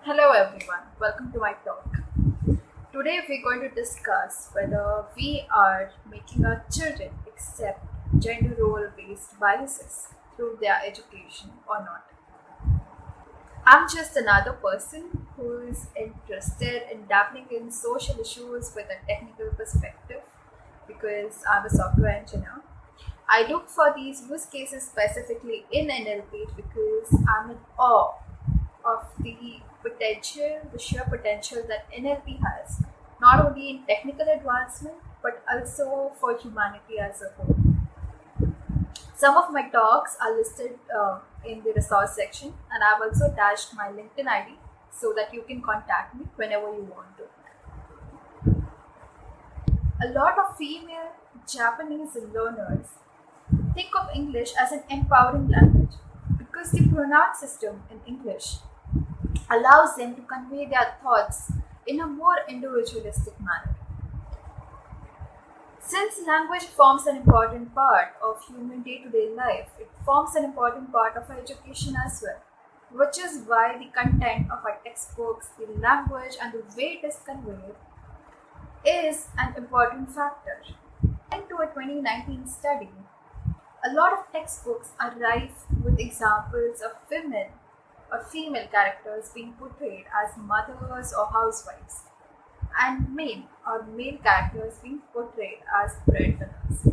Hello everyone, welcome to my talk. Today we're going to discuss whether we are making our children accept gender role based biases through their education or not. I'm just another person who is interested in dabbling in social issues with a technical perspective because I'm a software engineer. I look for these use cases specifically in NLP because I'm in awe of the sheer potential that NLP has, not only in technical advancement but also for humanity as a whole. Some of my talks are listed in the resource section, and I've also dashed my LinkedIn ID so that you can contact me whenever you want to. A lot of female Japanese learners think of English as an empowering language because the pronoun system in English allows them to convey their thoughts in a more individualistic manner. Since language forms an important part of human day to day life, it forms an important part of our education as well, which is why the content of our textbooks, the language, and the way it is conveyed is an important factor. According to a 2019 study, a lot of textbooks are rife with examples of women or female characters being portrayed as mothers or housewives, and male characters being portrayed as breadwinners.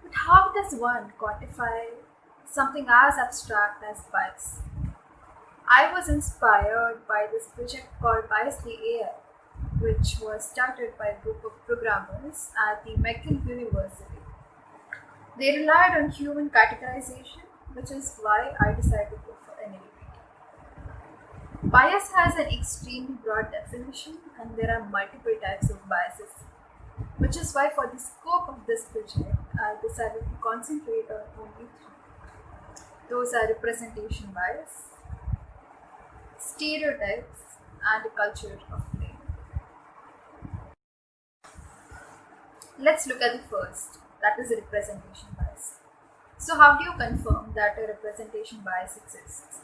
But how does one quantify something as abstract as bias? I was inspired by this project called Bias the AI, which was started by a group of programmers at the McGill University. They relied on human categorization, which is why I decided to go for NLP. Bias has an extremely broad definition, and there are multiple types of biases, which is why, for the scope of this project, I decided to concentrate on only three. Those are representation bias, stereotypes, and a culture of blame. Let's look at the first, that is representation bias. So, how do you confirm that a representation bias exists?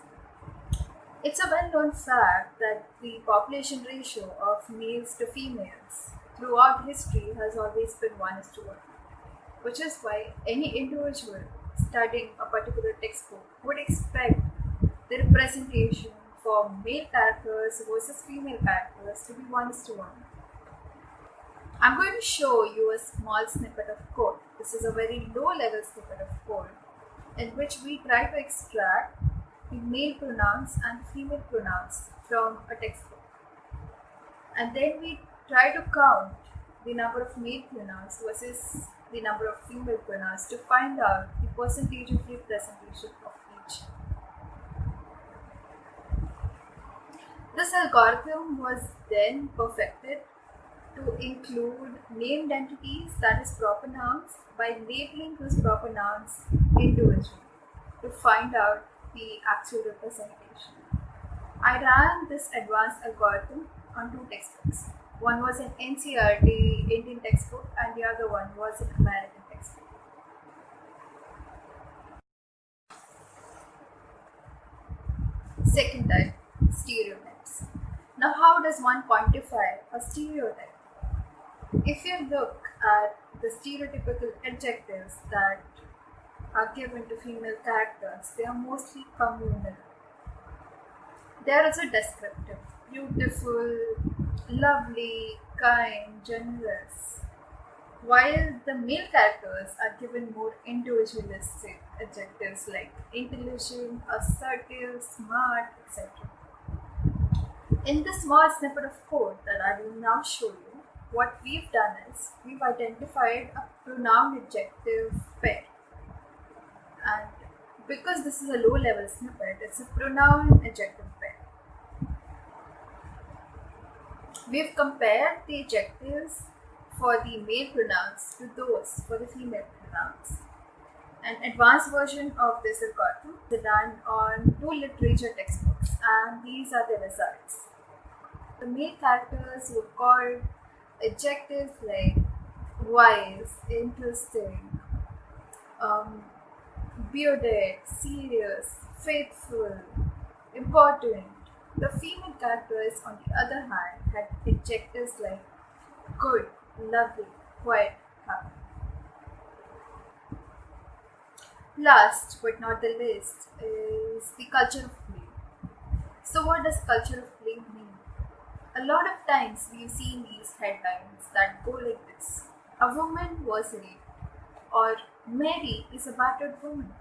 It's a well known fact that the population ratio of males to females throughout history has always been 1:1, which is why any individual studying a particular textbook would expect the representation for male characters versus female characters to be 1:1. I'm going to show you a small snippet of code. This is a very low level snippet of code in which we try to extract the male pronouns and female pronouns from a textbook. And then we try to count the number of male pronouns versus the number of female pronouns to find out the percentage of representation of each. This algorithm was then perfected to include named entities, that is proper nouns, by labeling those proper nouns individually to find out the actual representation. I ran this advanced algorithm on two textbooks. One was an NCERT Indian textbook and the other one was an American textbook. Second type, stereotypes. Now, how does one quantify a stereotype? If you look at the stereotypical adjectives that are given to female characters, they are mostly communal. They are also descriptive: beautiful, lovely, kind, generous. While the male characters are given more individualistic adjectives like intelligent, assertive, smart, etc. In this small snippet of code that I will now show you, what we've done is we've identified a pronoun adjective pair. And because this is a low level snippet, it's a pronoun adjective pair. We've compared the adjectives for the male pronouns to those for the female pronouns. An advanced version of this algorithm is done on two literature textbooks, and these are the results. The male characters were called adjectives like wise, interesting, bearded, serious, faithful, important. The female characters, on the other hand, had adjectives like good, lovely, quiet, happy. Last but not the least is the culture of blame. So, what does culture of blame mean? A lot of times we've seen these headlines that go like this: a woman was raped, or Mary is a battered woman.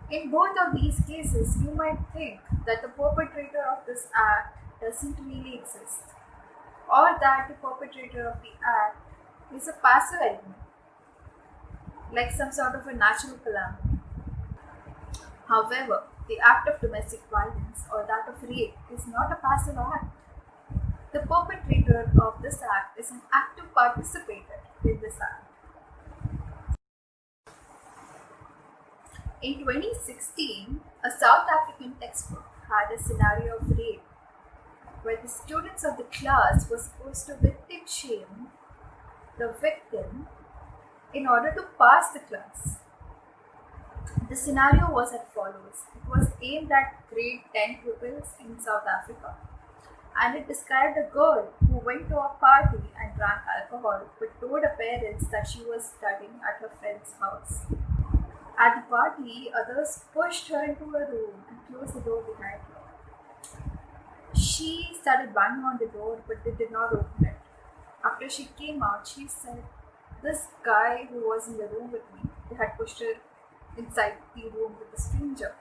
In both of these cases, you might think that the perpetrator of this act doesn't really exist, or that the perpetrator of the act is a passive element, like some sort of a natural calamity. However, the act of domestic violence or that of rape is not a passive act. The perpetrator of this act is an active participator in this act. In 2016, a South African textbook had a scenario of rape where the students of the class were supposed to victim shame the victim in order to pass the class. The scenario was as follows. It was aimed at grade 10 pupils in South Africa, and it described a girl who went to a party and drank alcohol but told her parents that she was studying at her friend's house. At the party, others pushed her into a room and closed the door behind her. She started banging on the door, but they did not open it. After she came out, she said, "This guy who was in the room with me," they had pushed her inside the room with a stranger.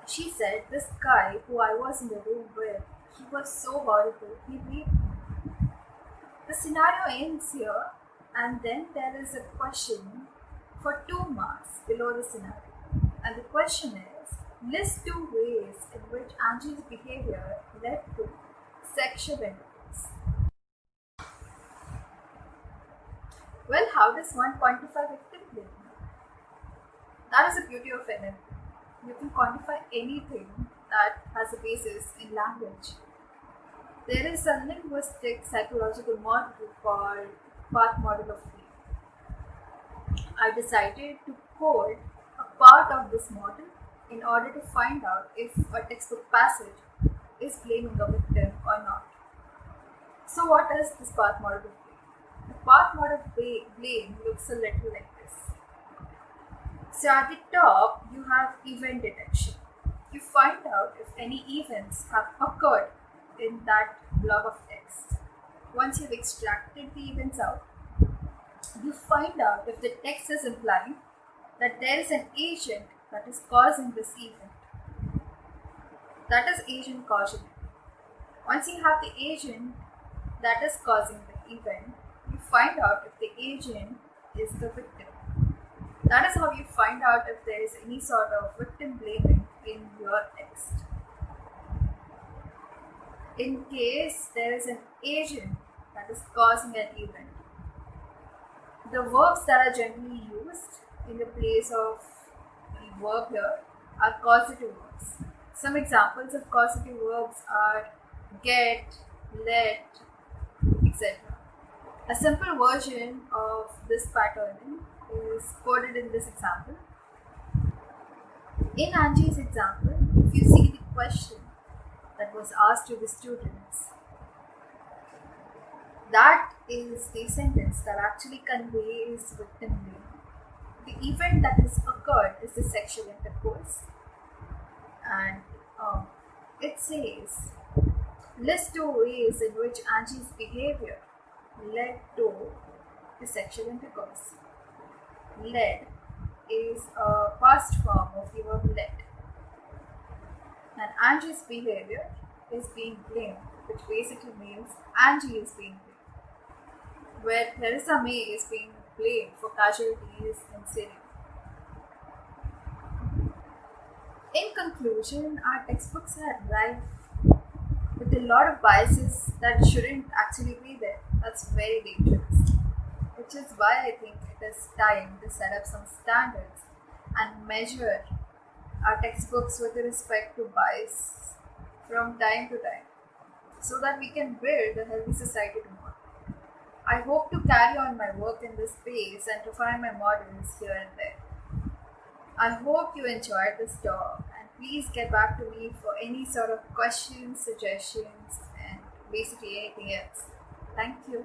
She said, "This guy who I was in the room with, he was so horrible, he raped me." The scenario ends here, and then there is a question for 2 marks below the scenario. And the question is, list 2 ways in which Angie's behavior led to sexual intercourse. Well, how does one quantify victim blaming? That is the beauty of NLP. You can quantify anything that has a basis in language. There is a linguistic psychological model called path model of blame. I decided to code a part of this model in order to find out if a textbook passage is blaming a victim or not. So, what is this path model of blame? The path model of blame looks a little like this. So, at the top, you have event detection. You find out if any events have occurred in that blob of text. Once you've extracted the events out, you find out if the text is implying that there is an agent that is causing this event. That is agent causality. Once you have the agent that is causing the event, you find out if the agent is the victim. That is how you find out if there is any sort of victim blaming in your text. In case there is an agent that is causing an event, the verbs that are generally used in the place of the verb here are causative verbs. Some examples of causative verbs are get, let, etc. A simple version of this patterning is coded in this example. In Angie's example, if you see the question that was asked to the students, that is the sentence that actually conveys victim blame. The event that has occurred is the sexual intercourse, and it says, list 2 ways in which Angie's behavior led to the sexual intercourse. Led is a past form of the verb let, and Angie's behavior is being blamed, which basically means Angie is being blamed, where Theresa May is being blamed for casualties in Syria. In conclusion, our textbooks are rife with a lot of biases that shouldn't actually be there. That's very dangerous, which is why I think it is time to set up some standards and measure our textbooks with respect to bias from time to time, so that we can build a healthy society tomorrow. I hope to carry on my work in this space and to find my models here and there. I hope you enjoyed this talk and please get back to me for any sort of questions, suggestions, and basically anything else. Thank you.